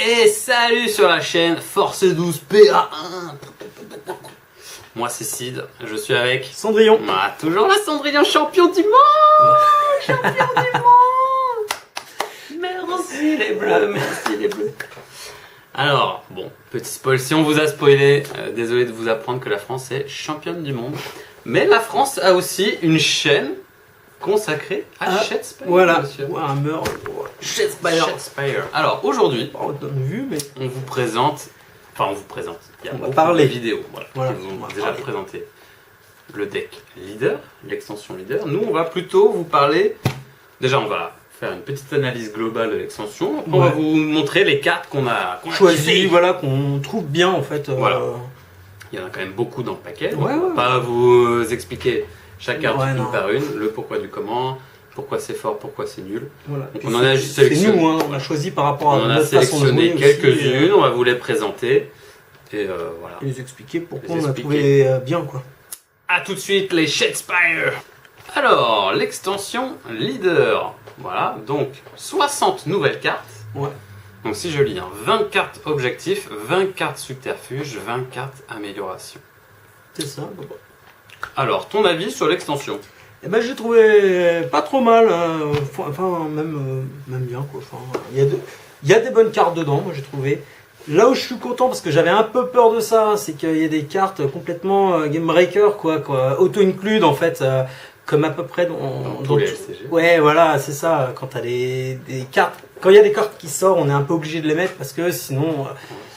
Et salut sur la chaîne Force 12 PA1. Moi c'est Sid, je suis avec Cendrillon. Ah, toujours la Cendrillon, champion du monde. Champion du monde. Merci les bleus, merci les bleus. Alors, bon, petit spoil, si on vous a spoilé, désolé de vous apprendre que la France est championne du monde. Mais la France a aussi une chaîne consacrée à Shadespire. Voilà, monsieur. Warhammer Shadespire. Alors aujourd'hui, Pas autant vu, mais on vous présente, il y a On va beaucoup parler. de vidéos Voilà, qui vous on ont va déjà parler. présenté le deck leader, l'extension leader. Nous, on va plutôt vous parler, déjà on va faire une petite analyse globale de l'extension, on va Ouais. vous montrer les cartes qu'on a choisi, kiffées. voilà, qu'on trouve bien en fait. Voilà. Il y en a quand même beaucoup dans le paquet, donc Ouais, on va ouais. pas vous expliquer chaque carte Ouais, une non. par une, le pourquoi du comment, pourquoi c'est fort, pourquoi c'est nul. Voilà. Donc Et on en a c'est- juste C'est sélectionné. nous, hein, on a choisi par rapport à On en a notre façon de sélectionné jouer aussi, quelques-unes, on va vous les présenter. Et voilà. et les expliquer pourquoi Les on a expliquer. trouvé bien quoi. A tout de suite les Shadespire. Alors, l'extension leader. Voilà, donc 60 nouvelles cartes. Ouais. Donc si je lis, 20 cartes objectifs, 20 cartes subterfuge, 20 cartes amélioration. C'est ça. Bon, bah. Alors, ton avis sur l'extension? Eh ben j'ai trouvé pas trop mal, hein. Enfin même bien quoi. Enfin, il y a des bonnes cartes dedans, moi j'ai trouvé. Là où je suis content parce que j'avais un peu peur de ça, c'est qu'il y a des cartes complètement game breaker quoi, auto include en fait, comme à peu près Dans tous dans les tout- LCG. Ouais voilà c'est ça. Quand t'as des cartes, quand il y a des cartes qui sortent, on est un peu obligé de les mettre parce que sinon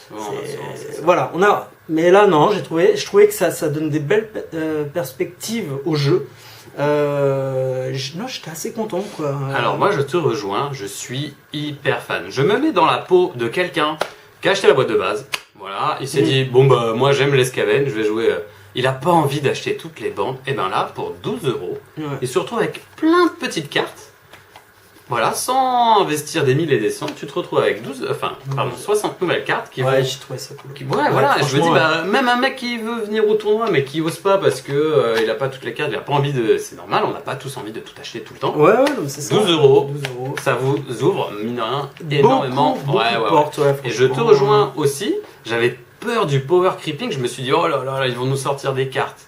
Souvent, c'est ça. voilà, on a. Mais là, non, je trouvais que ça donne des belles perspectives au jeu. Non, j'étais assez content, quoi. Alors moi je te rejoins, je suis hyper fan. Je me mets dans la peau de quelqu'un qui a acheté la boîte de base. Voilà, il s'est dit bon bah moi j'aime l'Escaven, je vais jouer. Il a pas envie d'acheter toutes les bandes. Et ben là pour 12 euros, Ouais. il se retrouve avec plein de petites cartes. Voilà, sans investir des 1000 et des cents, tu te retrouves avec 60 nouvelles cartes qui vont. Ouais, j'ai trouvé ça cool. Ouais, voilà, je me dis, franchement, bah, même un mec qui veut venir au tournoi mais qui ose pas parce que il a pas toutes les cartes, il a pas envie de. C'est normal, on n'a pas tous envie de tout acheter tout le temps. Ouais, non, mais c'est ça. 12 euros. 12 euros. Ça vous ouvre, mine de rien, énormément. Beaucoup de portes, ouais, Et je te franchement. rejoins aussi, j'avais peur du power creeping, je me suis dit, oh là là, ils vont nous sortir des cartes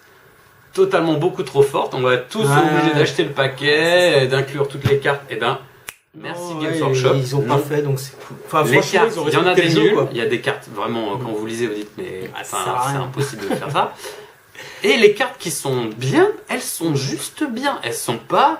totalement beaucoup trop fortes, on va être tous Ouais. obligés d'acheter le paquet, d'inclure toutes les cartes, et ben, merci Non, Games ouais, Workshop. Ils ont pas Non. fait, donc c'est cool. Enfin, Les franchement, cartes, ils ont il y en a respecté des le jeu, nuls, quoi. il y a des cartes vraiment, quand vous lisez, vous dites, mais ça enfin, sert à c'est rien. impossible de faire ça. Et les cartes qui sont bien, elles sont juste bien, elles sont pas.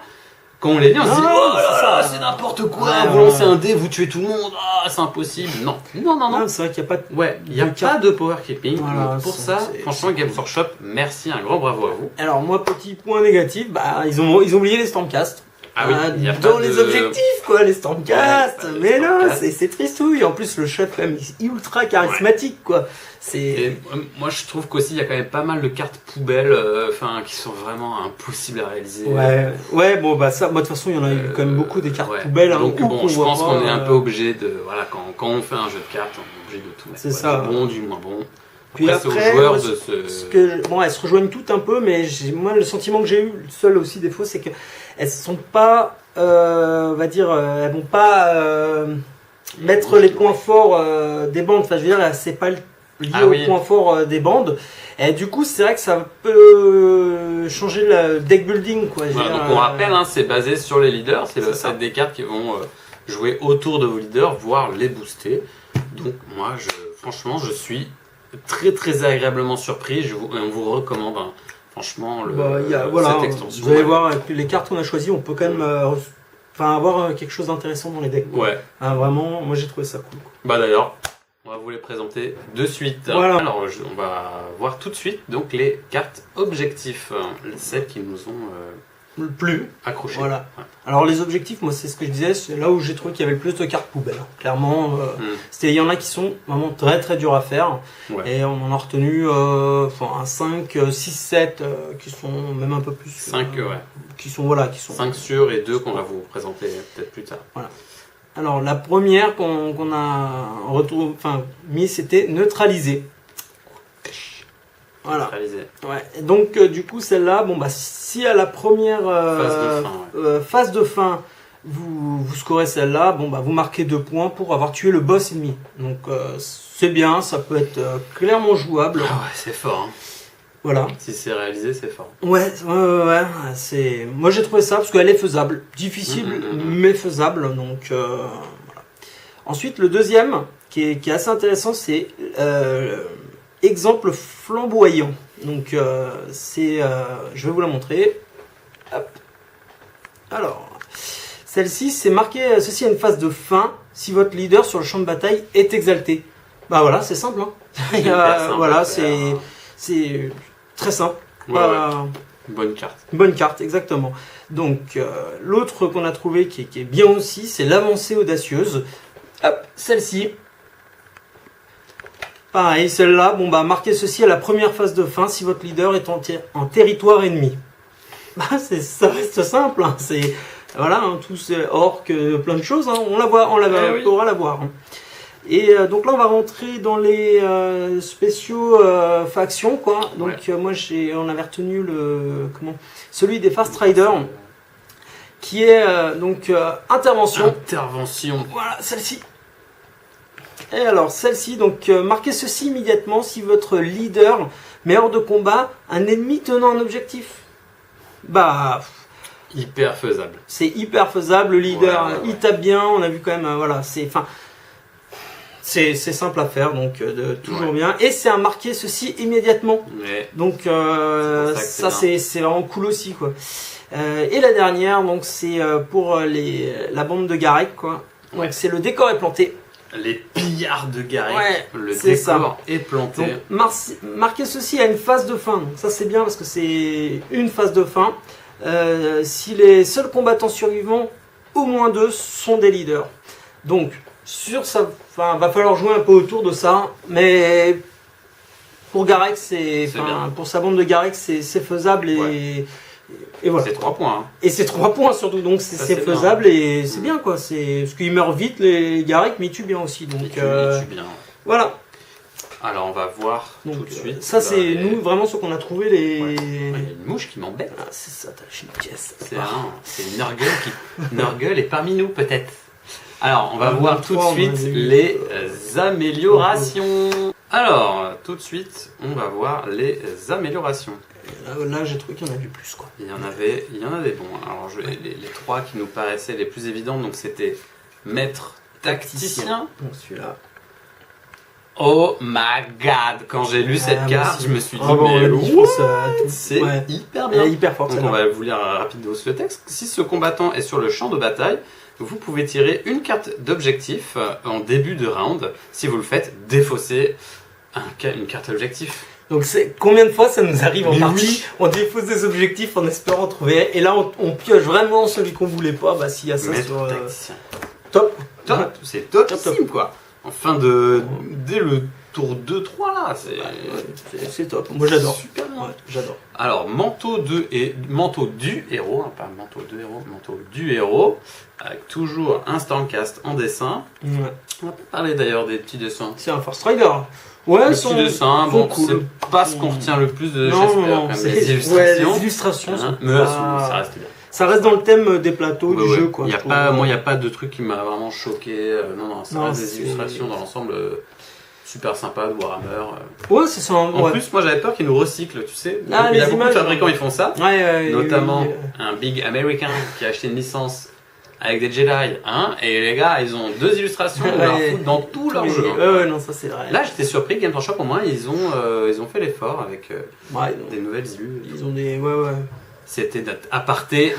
Quand on les lit, on se dit, Non, oh là c'est là, ça. c'est n'importe quoi, Ouais, vous ouais. lancez un dé, vous tuez tout le monde, ah, c'est impossible. Non, non, non, non. Non, c'est vrai qu'il n'y a pas de. Ouais, il n'y a de pas cartes. de power keeping. Voilà, Donc pour c'est- ça, c'est- franchement, Games Workshop, merci, un grand bravo à vous. Alors, moi, petit point négatif, bah, ils ont oublié les Stormcast. Ah oui, il y a dans pas les de- objectifs, quoi, les Stormcast. Ouais, pas les mais non, Stormcast. c'est tristouille. En plus, le chef, quand même, il est ultra charismatique, quoi. C'est. Et moi, je trouve qu'aussi, il y a quand même pas mal de cartes poubelles, enfin, qui sont vraiment impossibles à réaliser. Ouais, bon, bah, ça, moi, de toute façon, il y en a eu quand même beaucoup des cartes Ouais. poubelles, hein, Donc ou bon, qu'on je voit pense pas, qu'on est un peu obligé de, voilà, quand on fait un jeu de cartes, on est obligé de tout mettre. C'est Ouais, ça. Du bon, du moins bon. Puis Après, c'est après, aux joueurs moi, de bon, elles se rejoignent toutes un peu, mais moi, le sentiment que j'ai eu, le seul aussi défaut, c'est que elles sont pas, on va dire, elles vont pas mettre les points forts des bandes. Enfin, je veux dire, c'est pas lié Ah aux oui. points forts des bandes. Et du coup, c'est vrai que ça peut changer le deck building, quoi. Je veux Voilà, dire, donc on rappelle, hein, c'est basé sur les leaders, c'est le C'est ça. set des cartes qui vont jouer autour de vos leaders, voire les booster. Donc moi, franchement, je suis très très agréablement surpris. On vous recommande, hein, franchement, bah, voilà, cette extension. vous allez Ouais. voir, avec les cartes qu'on a choisies, on peut quand même avoir quelque chose d'intéressant dans les decks. quoi. Ouais. Hein, vraiment, moi j'ai trouvé ça cool. quoi. Bah d'ailleurs, on va vous les présenter de suite. Voilà. Alors, on va voir tout de suite donc les cartes objectifs, celles qui nous ont Plus. accrochés. Voilà. Ouais. Alors les objectifs, moi c'est ce que je disais, c'est là où j'ai trouvé qu'il y avait le plus de cartes poubelles. Clairement, il y en a qui sont vraiment très très durs à faire. Ouais. Et on en a retenu un 5, 6, 7 qui sont même un peu plus. 5, ouais. Qui sont voilà, qui sont. 5 sur et 2 qu'on va vous présenter peut-être plus tard. Alors la première qu'on a mis, c'était neutraliser. Voilà. Réalisé. Ouais. Et donc du coup celle-là, bon bah si à la première Phase de fin, phase de fin, vous scorez celle-là, bon bah vous marquez 2 points pour avoir tué le boss ennemi. Donc c'est bien, ça peut être clairement jouable. Ah ouais, c'est fort. Hein. Voilà. Si c'est réalisé, c'est fort. Ouais, c'est. Moi j'ai trouvé ça parce qu'elle est faisable, difficile mais faisable. Donc voilà. Ensuite le deuxième qui est assez intéressant, c'est exemple flamboyant. Donc je vais vous la montrer. Hop. Alors. Celle-ci, c'est marqué, ceci a une phase de fin si votre leader sur le champ de bataille est exalté. Bah voilà, c'est simple. Hein. Simple, voilà, c'est très simple. Ouais. Bonne carte. Bonne carte, exactement. Donc, l'autre qu'on a trouvé qui est bien aussi, c'est l'avancée audacieuse. Hop, celle-ci. Pareil, celle-là, bon bah marquez ceci à la première phase de fin si votre leader est en territoire ennemi. Bah, ça reste simple, hein. C'est... Voilà, hein, tous orques, plein de choses, hein. On pourra la voir. Hein. Et donc là, on va rentrer dans les spéciaux factions, quoi. Donc moi, on avait retenu celui des Fast Riders, qui est intervention. Intervention. Voilà, celle-ci. Et alors, celle-ci, donc marquez ceci immédiatement si votre leader met hors de combat un ennemi tenant un objectif. Bah... Hyper faisable. C'est hyper faisable, le leader il tape bien, on a vu quand même, voilà, c'est simple à faire, donc toujours bien. Et c'est à marquer ceci immédiatement. Ouais. Donc ça c'est vraiment cool aussi, quoi. Et la dernière, donc c'est pour la bande de Garek, quoi. Donc c'est le décor est planté. Les pillards de Garek, le ça. décor est planté. Donc, marquez ceci à une phase de fin. Donc ça c'est bien parce que c'est une phase de fin. Si les seuls combattants survivants, au moins 2, sont des leaders. Donc, sur ça, va falloir jouer un peu autour de ça, mais pour Garek, pour sa bande de Garek, c'est faisable et voilà. C'est 3 points. Hein. Et c'est 3 points surtout, donc c'est faisable et c'est bien, quoi. Parce qu'ils meurent vite les Garek, mais ils tuent bien aussi. Donc, ils tuent bien. Voilà. Alors on va voir tout de suite. Ça c'est nous vraiment ce qu'on a trouvé les. Il y a une mouche qui m'embête. Ah, c'est ça, t'as une pièce. C'est Nurgle qui. Nurgle est parmi nous peut-être. Alors on va voir tout de suite les améliorations. Alors tout de suite on va voir les améliorations. Là j'ai trouvé qu'il y en avait plus, quoi. Il y en avait bons. Alors les 3 qui nous paraissaient les plus évidents, donc c'était maître tacticien. Bon, celui-là. Oh my god, quand j'ai lu cette carte, je me suis dit, c'est hyper bien. Hyper fort. Donc on va vous lire rapidement le texte. Si ce combattant est sur le champ de bataille, vous pouvez tirer une carte d'objectif en début de round. Si vous le faites, défausser une carte objectif. Donc c'est combien de fois ça nous arrive en partie, on défausse des objectifs en espérant trouver, et là on pioche vraiment celui qu'on voulait pas, bah s'il y a ça sur... Top. C'est topissime, quoi. Enfin, dès le tour 2-3 là, c'est top. Moi j'adore. Super bien. Ouais, j'adore. Alors, manteau du héros, hein, pas manteau de héros, manteau du héros, avec toujours instant cast en dessin. Ouais. On va pas parler d'ailleurs des petits dessins. C'est un Force Rider. Ouais, les petits dessins, bon, cool. C'est pas ce qu'on retient le plus de les illustrations. Ouais, les illustrations, mais ça reste bien. Ça reste dans le thème des plateaux du jeu, quoi. Moi, il n'y a pas de truc qui m'a vraiment choqué. Non, ça reste des illustrations dans l'ensemble super sympa de Warhammer. Ouais, c'est ça. En plus, moi, j'avais peur qu'ils nous recyclent, tu sais. Il y a beaucoup de fabricants qui font ça. Notamment un Big American qui a acheté une licence avec des Jedi, hein, et les gars, ils ont 2 illustrations dans tout leur jeu. Non, ça c'est vrai. Là, j'étais surpris, Game Workshop, au moins, ils ont fait l'effort avec des nouvelles illus. Ils ont des... C'était notre aparté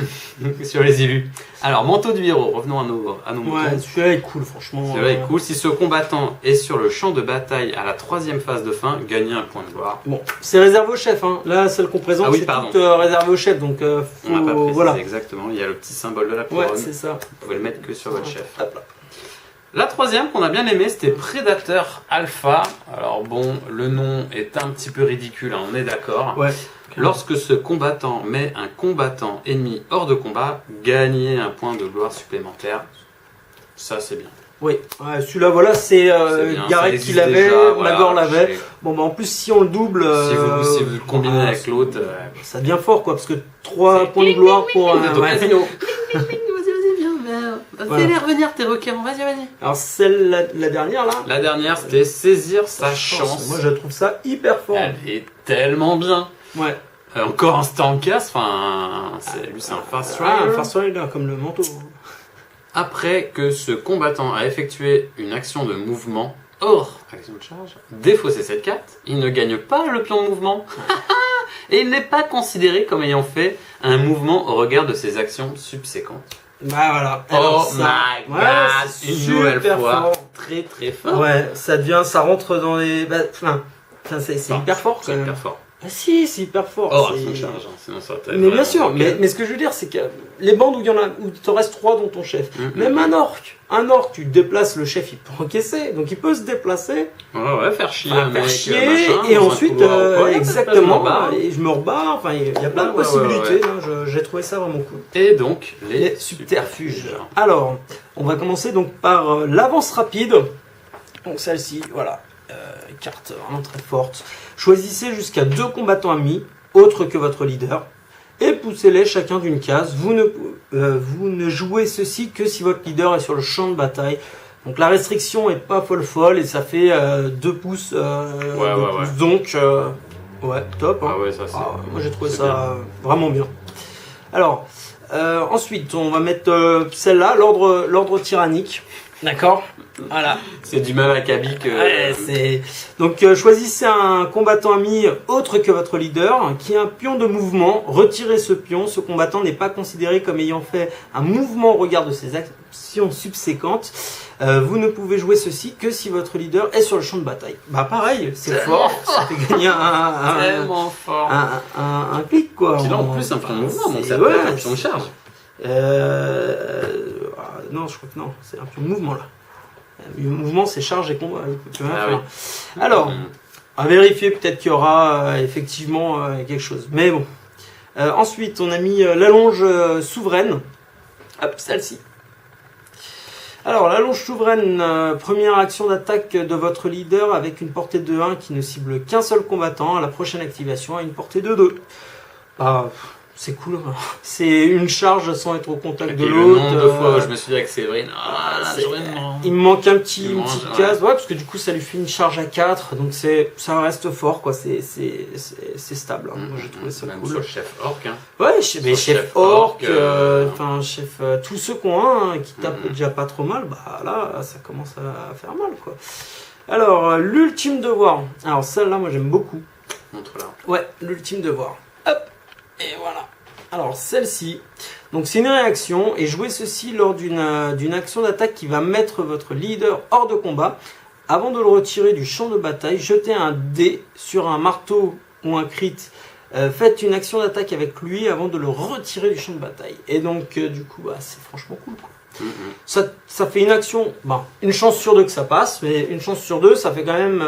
sur les élus. Alors, manteau du héros, revenons à nos moutons. Ouais, celui-là est cool, franchement. Celui-là est cool. Si ce combattant est sur le champ de bataille à la 3e phase de fin, gagnez un point de gloire. Bon, c'est réservé au chef, hein. Là, celle qu'on présente, c'est toute réservé au chef, donc on n'a pas précisé exactement. Il y a le petit symbole de la couronne. Ouais, c'est ça. Vous pouvez le mettre que sur votre chef. Hop là. La 3e qu'on a bien aimé, c'était Prédateur Alpha. Alors bon, le nom est un petit peu ridicule, hein, on est d'accord. Ouais. Lorsque ce combattant met un combattant ennemi hors de combat, gagnez un point de gloire supplémentaire. Ça, c'est bien. Oui, celui-là, voilà, c'est Garek qui l'avait, Magor l'avait. Bon, bah en plus, si on le double. Si vous le combinez avec l'autre. Ça devient fort, quoi, parce que 3 points de gloire pour un. Vas-y, Fais-les revenir tes requérants, vas-y. Alors la dernière là. La dernière, c'était saisir sa chance. Moi je trouve ça hyper fort. Elle est tellement bien. Ouais. Encore un Stormcast, enfin, lui c'est un Fast Rider. Un Fast Rider comme le manteau. Après que ce combattant a effectué une action de mouvement hors action de charge, défausser cette carte, il ne gagne pas le pion de mouvement. Et il n'est pas considéré comme ayant fait un mouvement au regard de ses actions subséquentes. Bah voilà. Alors, my god, une nouvelle fois, fort. très très fort. Ouais, ça rentre dans les. C'est hyper fort. C'est hyper fort. Ah si, c'est hyper fort. Oh, action de charge, sinon ça va mais bien sûr, mais ce que je veux dire, c'est que les bandes où il te reste 3 dans ton chef, même un orc, tu déplaces le chef, il peut encaisser, donc il peut se déplacer. Ouais, faire chier, et ensuite, exactement, et je me rebats, enfin, il y a plein de possibilités, j'ai trouvé ça vraiment cool. Et donc, les subterfuges. Alors, on va commencer donc par l'avance rapide, donc celle-ci, voilà. Carte vraiment très forte. Choisissez jusqu'à 2 combattants amis, autres que votre leader, et poussez-les chacun d'une case. Vous ne jouez ceci que si votre leader est sur le champ de bataille. Donc la restriction est pas folle et ça fait 2 pouces. Donc, ouais, top. Hein. Ah ouais, ça c'est. Moi j'ai trouvé ça vraiment bien. Alors, ensuite, on va mettre celle-là, l'ordre tyrannique. D'accord. Voilà. C'est du même acabit que. Ouais, donc choisissez un combattant ami autre que votre leader qui a un pion de mouvement. Retirez ce pion. Ce combattant n'est pas considéré comme ayant fait un mouvement au regard de ses actions subséquentes. Vous ne pouvez jouer ceci que si votre leader est sur le champ de bataille. Bah pareil, c'est fort. Ça fait gagner tellement fort. Un clic quoi. Puis là en plus un pion de mouvement, donc ça peut être un pion de charge. Non, je crois que non, c'est un pion de mouvement là. Le mouvement c'est charge et combat. Oui. Alors, à vérifier, peut-être qu'il y aura effectivement quelque chose. Mais bon. Ensuite, on a mis l'allonge souveraine. Hop, celle-ci. Alors, l'allonge souveraine, première action d'attaque de votre leader avec une portée de 1 qui ne cible qu'un seul combattant. À la prochaine activation, à une portée de 2. C'est cool. C'est une charge sans être au contact de l'autre. Le nombre de fois où je me suis dit avec Séverine, il me manque une petite case, ouais, parce que du coup ça lui fait une charge à 4, donc ça reste fort, quoi. C'est stable. Hein. Moi j'ai trouvé ça même cool. Sur le chef orc. Hein. Ouais, chef orc, chef, tous ceux qui ont un qui tapent déjà pas trop mal, bah là ça commence à faire mal, quoi. Alors l'ultime devoir. Alors celle-là, moi j'aime beaucoup. Montre-la. Ouais, l'ultime devoir. Hop. Et voilà. Alors celle-ci, donc c'est une réaction et jouez ceci lors d'une action d'attaque qui va mettre votre leader hors de combat. Avant de le retirer du champ de bataille, jetez un dé sur un marteau ou un crit. Faites une action d'attaque avec lui avant de le retirer du champ de bataille. Et donc du coup, c'est franchement cool, quoi. Ça fait une action, une chance sur 2 que ça passe, mais une chance sur 2, ça fait quand même.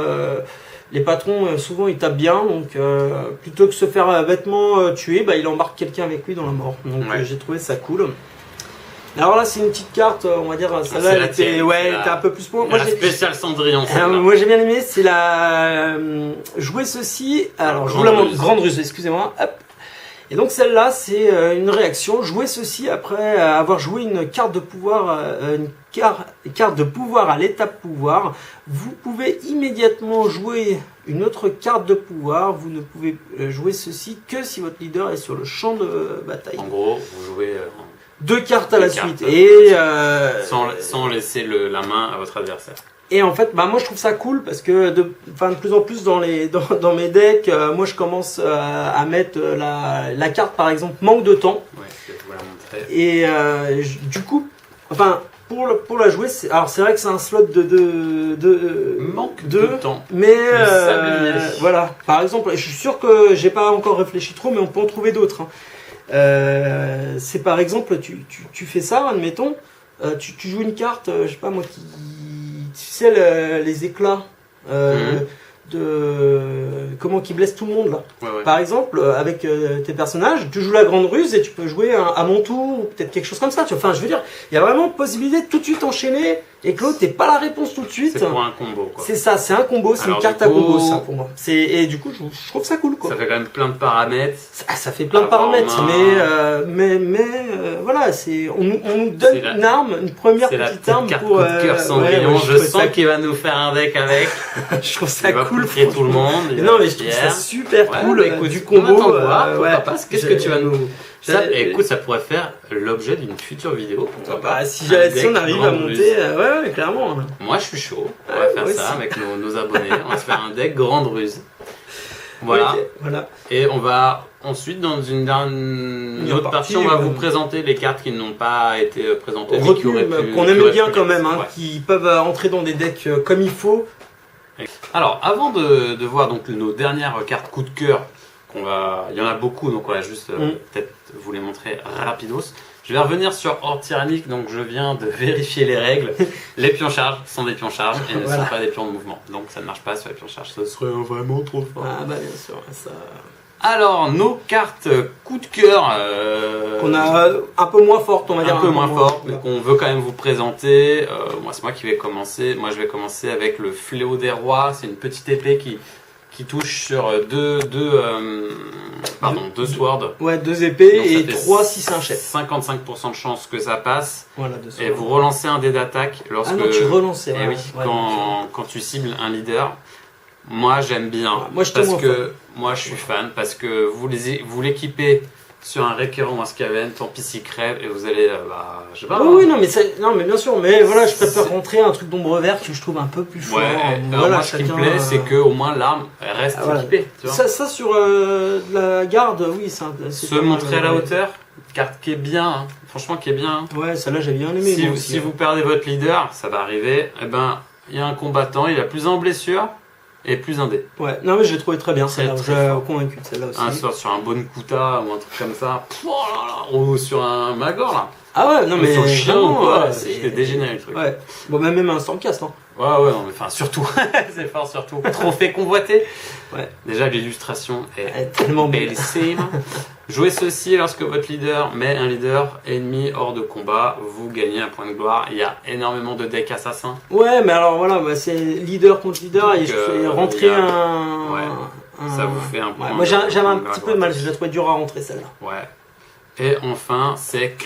Les patrons, souvent, ils tapent bien, donc plutôt que se faire bêtement tuer, il embarque quelqu'un avec lui dans la mort. Donc j'ai trouvé ça cool. Alors là, c'est une petite carte, on va dire, celle-là, elle était un peu plus pour moi. La spéciale Cendrillon. Moi, j'ai bien aimé, c'est la jouer ceci. Alors, je vous la montre, grande ruse, excusez-moi. Hop. Et donc celle-là, c'est une réaction. Jouez ceci après avoir joué une carte de pouvoir, carte de pouvoir à l'étape pouvoir. Vous pouvez immédiatement jouer une autre carte de pouvoir. Vous ne pouvez jouer ceci que si votre leader est sur le champ de bataille. En gros, vous jouez 2 cartes à la suite et sans laisser la main à votre adversaire. Et en fait, moi je trouve ça cool parce que de plus en plus dans mes decks, moi je commence à mettre la carte par exemple manque de temps. Ouais, je vais vous la montrer. Et du coup, pour la jouer, c'est vrai que c'est un slot de manque de temps. Mais voilà, par exemple, je suis sûr que j'ai pas encore réfléchi trop, mais on peut en trouver d'autres. Hein. C'est par exemple, tu fais ça, admettons, tu joues une carte, je sais pas moi qui. Tu sais, les éclats comment qui blesse tout le monde là. Ouais. Par exemple, avec tes personnages, tu joues la grande ruse et tu peux jouer à mon tour ou peut-être quelque chose comme ça. Enfin, je veux dire, il y a vraiment possibilité de tout de suite enchaîner et que l'autre n'ait pas la réponse tout de suite. C'est pour un combo, quoi. C'est ça, c'est un combo, c'est une carte à combo, ça pour moi. Et du coup, je trouve ça cool, quoi. Ça fait quand même plein de paramètres. Ça fait plein de paramètres, mais voilà, on nous donne une arme, une première petite arme pour. Coup de cœur Cendrillon. Je sens qu'il va nous faire un deck avec. Je trouve ça cool. Pour tout le monde. Non, mais je trouve ça super cool. Écoute, du combo. Qu'est-ce que tu vas nous. Écoute, ça pourrait faire l'objet d'une future vidéo. Si on arrive à monter, ouais, clairement. Moi, je suis chaud. On va faire ça avec nos abonnés. On va se faire un deck grande ruse. Voilà. Okay, voilà. Et on va ensuite, dans une autre partie, on va vous présenter les cartes qui n'ont pas été présentées. Qu'on aime bien quand même, qui peuvent entrer dans des decks comme il faut. Alors, avant de voir donc nos dernières cartes coup de cœur, il y en a beaucoup, donc on va juste peut-être vous les montrer rapidos. Je vais revenir sur Horde Tyrannique, donc je viens de vérifier les règles. Les pions-charges sont des pions-charges et ne sont pas des pions de mouvement. Donc ça ne marche pas sur les pions-charges, ce serait vraiment trop fort. Ah bah bien sûr, ça... Alors, nos cartes coup de cœur... qu'on a un peu moins fortes, on va dire. Un peu moins fortes, mais qu'on veut quand même vous présenter. Moi, c'est moi qui vais commencer. Moi, je vais commencer avec le Fléau des Rois. C'est une petite épée qui touche sur deux swords. Ouais, 2 épées et 3 si c'est un chef. 55% de chance que ça passe. Voilà, et vous relancez un dé d'attaque lorsque. Ah non, tu relances. Quand tu cibles un leader. Moi, j'aime bien. Moi, moi, je suis fan parce que vous l'équipez sur un récurrent ou un Skaven, tant pis s'il crève et vous allez, je sais pas. Oui, non, mais bien sûr, mais voilà, je préfère rentrer un truc d'ombre verte que je trouve un peu plus fort. Voilà, ce qui me plaît, c'est que au moins l'arme reste équipée. Tu vois. Ça sur la garde, oui, c'est se montrer à la hauteur, carte qui est bien, franchement qui est bien. Ouais, celle-là j'ai bien aimé. Si vous perdez votre leader, ça va arriver. Il y a un combattant, il a plus en blessure. Et plus un dé. Ouais, non mais je l'ai trouvé très bien, celle-là, j'ai convaincu de celle-là aussi. Un sort sur un Bonkuta ou un truc comme ça, ou sur un Magor là. Ah ouais, non mais sur le chien ou quoi, c'est dégénéré le truc. Ouais, bon même un Stormcast, non. Ouais, non mais enfin surtout, c'est fort surtout. Trophée convoité. Ouais. Déjà l'illustration est tellement bellissime. Jouez ceci lorsque votre leader met un leader ennemi hors de combat, vous gagnez un point de gloire. Il y a énormément de decks assassins. Ouais, mais alors voilà, c'est leader contre leader et je fais rentrer ça vous fait un point. Moi j'avais un petit peu de mal, je l'ai trouvé dur à rentrer celle-là. Ouais. Et enfin, c'est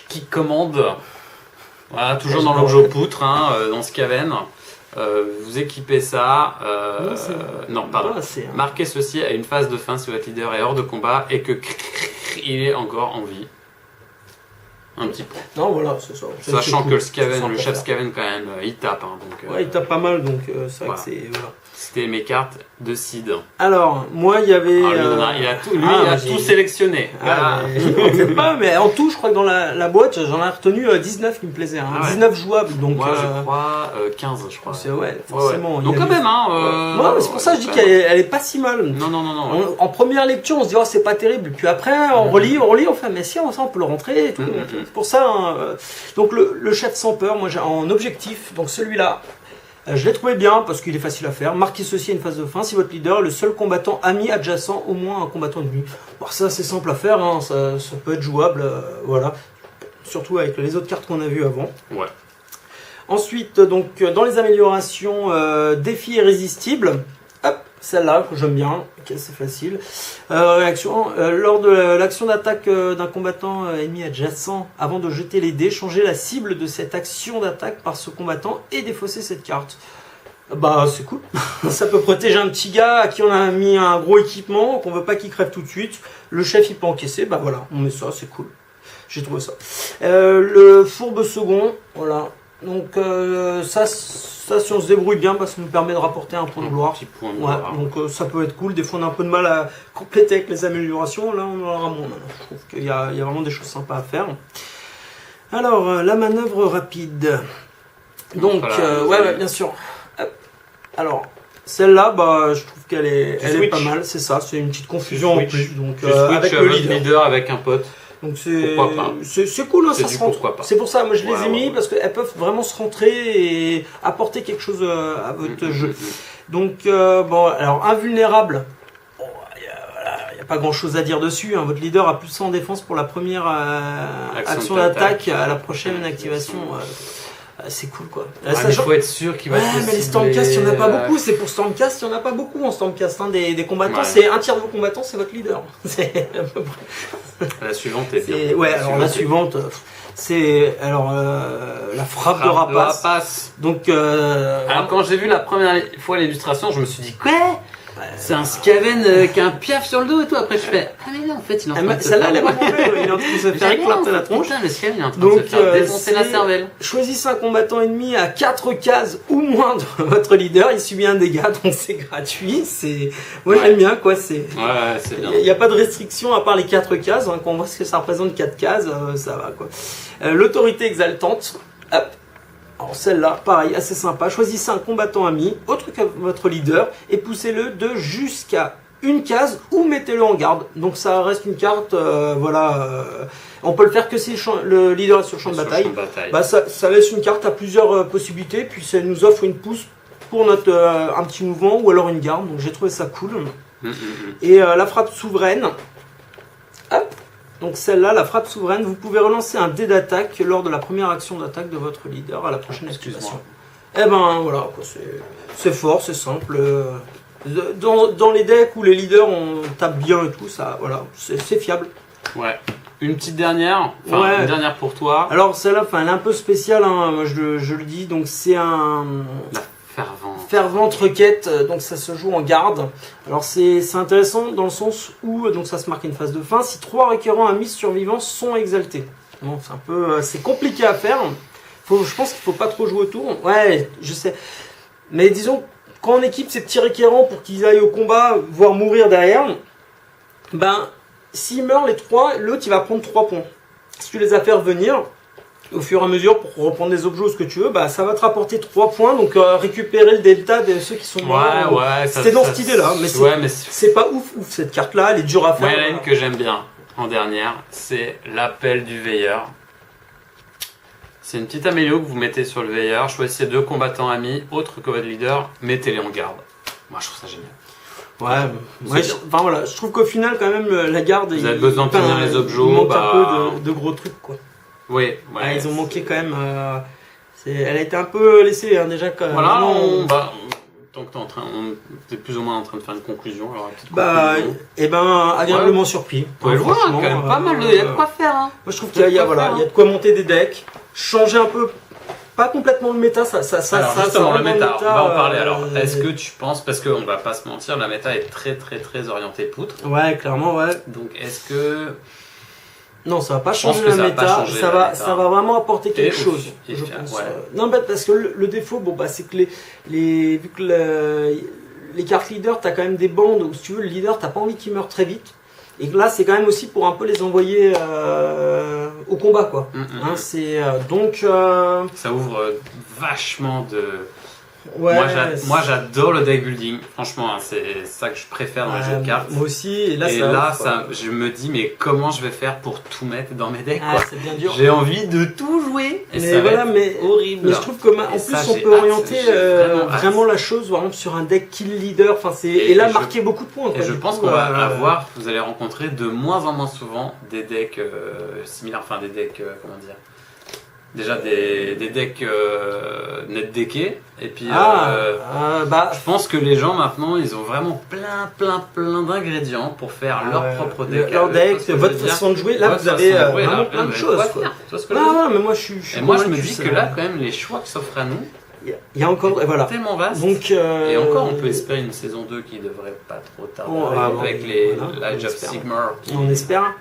qui commande. Voilà, toujours dans l'objet poutre, dans Skaven. Vous équipez ça. Marquez ceci à une phase de fin si votre leader est hors de combat et que il est encore en vie. Un petit point. Non, voilà, c'est ça. Sachant que le chef Skaven, quand même, il tape. Donc, il tape pas mal, donc c'est vrai que c'est. Voilà. C'était mes cartes de Sid. Alors, moi, il y avait. Il a tout sélectionné. Mais en tout, je crois que dans la boîte, j'en ai retenu 19 qui me plaisaient. 19 jouables. Donc, moi, je crois 15, je crois. Ouais, forcément. Donc, quand même, c'est pour ça que je dis qu'elle est pas si mal. Non. En première lecture, on se dit, c'est pas terrible. Puis après, on relit, on fait, mais si, on peut le rentrer et tout. C'est pour ça. Donc, le chef sans peur, moi, j'ai en objectif, donc celui-là. Je l'ai trouvé bien parce qu'il est facile à faire. Marquez ceci à une phase de fin. Si votre leader est le seul combattant ami adjacent, au moins un combattant ennemi. Bon, ça c'est simple à faire, ça peut être jouable, voilà. Surtout avec les autres cartes qu'on a vues avant. Ouais. Ensuite, donc dans les améliorations, défi irrésistible. Hop, celle-là que j'aime bien, c'est facile. Réaction, lors de l'action d'attaque d'un combattant ennemi adjacent, avant de jeter les dés, changez la cible de cette action d'attaque par ce combattant et défaussez cette carte. Bah c'est cool, ça peut protéger un petit gars à qui on a mis un gros équipement, qu'on veut pas qu'il crève tout de suite. Le chef il peut encaisser, bah voilà, on met ça, c'est cool. J'ai trouvé ça. Le fourbe second, voilà. Donc ça si on se débrouille bien, ça nous permet de rapporter un point de gloire. Petit point de gloire. Donc ça peut être cool. Des fois on a un peu de mal à compléter avec les améliorations. Là on en aura moins maintenant. Je trouve qu'il y a vraiment des choses sympas à faire. Alors la manœuvre rapide. Donc bien sûr. Hop. Alors celle-là, je trouve qu'elle est pas mal. C'est ça, c'est une petite confusion en plus. Donc avec le leader avec un pote. Donc Pourquoi pas. c'est cool, hein, C'est ça du se rentre. pourquoi pas. C'est pour ça, moi je les ai mis ouais. parce qu'elles peuvent vraiment se rentrer et apporter quelque chose à votre jeu. Donc bon, alors invulnérable. Bon, il n'y a pas grand chose à dire dessus. Hein. Votre leader a plus 100 en défense pour la première action d'attaque. À la prochaine activation, c'est cool quoi. Il faut être sûr qu'il va Ouais, mais les Stormcast, il n'y en a pas beaucoup. C'est pour Stormcast, il n'y en a pas beaucoup en Stormcast. Hein. Des combattants, c'est un tiers de vos combattants, c'est votre leader. C'est à peu près. La suivante est bien. Ouais, alors la suivante, c'est alors la frappe de rapace. Donc, alors quand j'ai vu la première fois l'illustration, je me suis dit quoi? C'est un Skaven qui a un piaf sur le dos et tout. Après je fais ah mais non en fait il est en train de se celle-là elle est faire vraiment belle, il est en train de se faire éclater la tronche. Putain, le Skaven il est en train de se faire défoncer la cervelle. Choisissez un combattant ennemi à 4 cases ou moins de votre leader, il subit un dégât, donc c'est gratuit. Moi j'aime bien quoi. C'est bien. Il n'y a pas de restriction à part les 4 cases. Hein. Quand on voit ce que ça représente 4 cases, ça va quoi. L'autorité exaltante. Hop. Alors celle-là, pareil, assez sympa. Choisissez un combattant ami, autre que votre leader, et poussez-le de jusqu'à une case ou mettez-le en garde. Donc ça reste une carte, on peut le faire que si le leader est sur le champ de bataille. Bah, ça laisse une carte à plusieurs possibilités, puis ça nous offre une pousse pour notre un petit mouvement ou alors une garde. Donc j'ai trouvé ça cool. Et la frappe souveraine. Hop. Donc celle-là, la frappe souveraine, vous pouvez relancer un dé d'attaque lors de la première action d'attaque de votre leader à la prochaine activation. Et ben voilà, c'est fort, c'est simple. Dans les decks où les leaders on tape bien et tout, ça, voilà, c'est fiable. Ouais. Une petite dernière, une dernière pour toi. Alors celle-là, elle est un peu spéciale, hein, moi je le dis, donc c'est un... Fervente requête, donc ça se joue en garde. Alors c'est intéressant dans le sens où donc ça se marque une phase de fin. Si 3 récurrents amis survivants sont exaltés. Bon, c'est un peu, c'est compliqué à faire. Je pense qu'il faut pas trop jouer autour. Ouais, je sais. Mais disons quand on équipe ces petits récurrents pour qu'ils aillent au combat, voire mourir derrière, ben s'ils meurent les 3, l'autre il va prendre 3 points. Si tu les as fait revenir au fur et à mesure pour reprendre des objets ou ce que tu veux, bah ça va te rapporter 3 points, donc récupérer le delta de ceux qui sont morts. C'était dans cette idée là, mais c'est pas ouf cette carte là, elle est dure à faire. Moi il y en a une que j'aime bien en dernière, c'est l'appel du veilleur. C'est une petite amélio que vous mettez sur le veilleur, choisissez 2 combattants amis autres que votre leader, mettez-les en garde. Moi je trouve ça génial. Ouais, je trouve qu'au final quand même la garde, vous avez besoin de tenir les objets, il manque un peu de gros trucs quoi. Oui, ils ont manqué quand même. Elle a été un peu laissée hein, déjà. Voilà, tant que t'es plus ou moins en train de faire une conclusion. Alors, agréablement surpris. Vous pouvez le voir, quand même pas mal, il y a de quoi faire. Hein. Moi je trouve qu'il y a de quoi monter des decks, changer un peu, pas complètement le méta, alors justement, le méta, on va en parler. Alors, est-ce que tu penses, parce qu'on va pas se mentir, la méta est très très très orientée poutre. Ouais, clairement, ouais. Donc, est-ce que... Non, ça va pas changer la méta, ça va vraiment apporter quelque chose, je pense. Non, parce que le défaut, c'est que vu que les cartes leaders, t'as quand même des bandes où si tu veux, le leader, t'as pas envie qu'il meure très vite. Et là, c'est quand même aussi pour un peu les envoyer au combat, quoi. Ça ouvre vachement de... Ouais, moi j'adore le deck building, franchement, hein, c'est ça que je préfère dans les jeux de cartes. Moi aussi, et là je me dis, mais comment je vais faire pour tout mettre dans mes decks c'est bien dur. J'ai envie de tout jouer, et horrible. Mais je trouve que en plus on peut orienter vraiment la chose par exemple, sur un deck kill leader, et là marquer beaucoup de points. Et je pense qu'on va vous allez rencontrer de moins en moins souvent des decks similaires, des decks, comment dire, déjà des decks net deckés et puis je pense que les gens maintenant ils ont vraiment plein d'ingrédients pour faire leur propre deck. Leur deck, votre façon de jouer, là vous avez vraiment plein de choses. Mais moi je me dis que là quand même les choix qui s'offrent à nous, il y a encore tellement vaste. Donc, et encore on peut espérer une saison 2 qui devrait pas trop tarder avec les Age of Sigmar. On espère.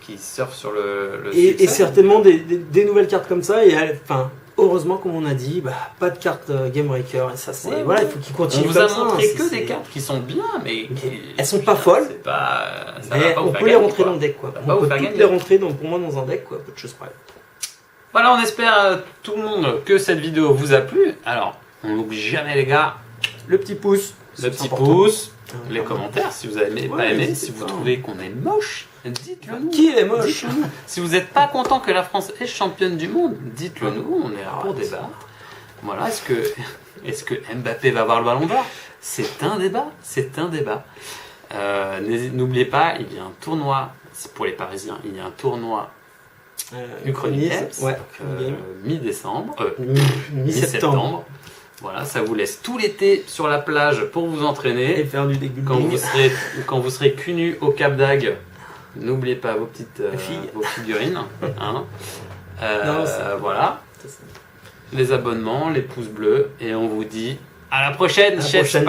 Qui surfent sur le et certainement des nouvelles cartes comme ça et heureusement comme on a dit pas de carte Game Breaker et ça c'est il faut qu'ils continuent. On vous a montré que des cartes qui sont bien mais elles sont pas folles, on peut les rentrer dans le deck quoi. On peut toutes les rentrer pour moi dans un deck quoi, peu de choses près. Voilà, on espère tout le monde que cette vidéo vous a plu. Alors on n'oublie jamais les gars le petit pouce, les commentaires si vous avez pas aimé, si vous trouvez qu'on est moche. Dites-le nous. Qui est moche? Dites-le nous. Si vous n'êtes pas content que la France est championne du monde, dites-le nous, on est là pour débattre. Voilà, est-ce que Mbappé va avoir le ballon d'or? C'est un débat, c'est un débat. N'oubliez pas, il y a un tournoi, c'est pour les Parisiens, il y a un tournoi Uchronic Games, ouais, mi-décembre, mi-septembre. Voilà, ça vous laisse tout l'été sur la plage pour vous entraîner. Et faire du dégueuling. Quand vous serez cul nu au Cap d'Agde, n'oubliez pas vos petites figurines. Hein. Non, voilà. Les abonnements, les pouces bleus, et on vous dit à la prochaine, Chef Spire.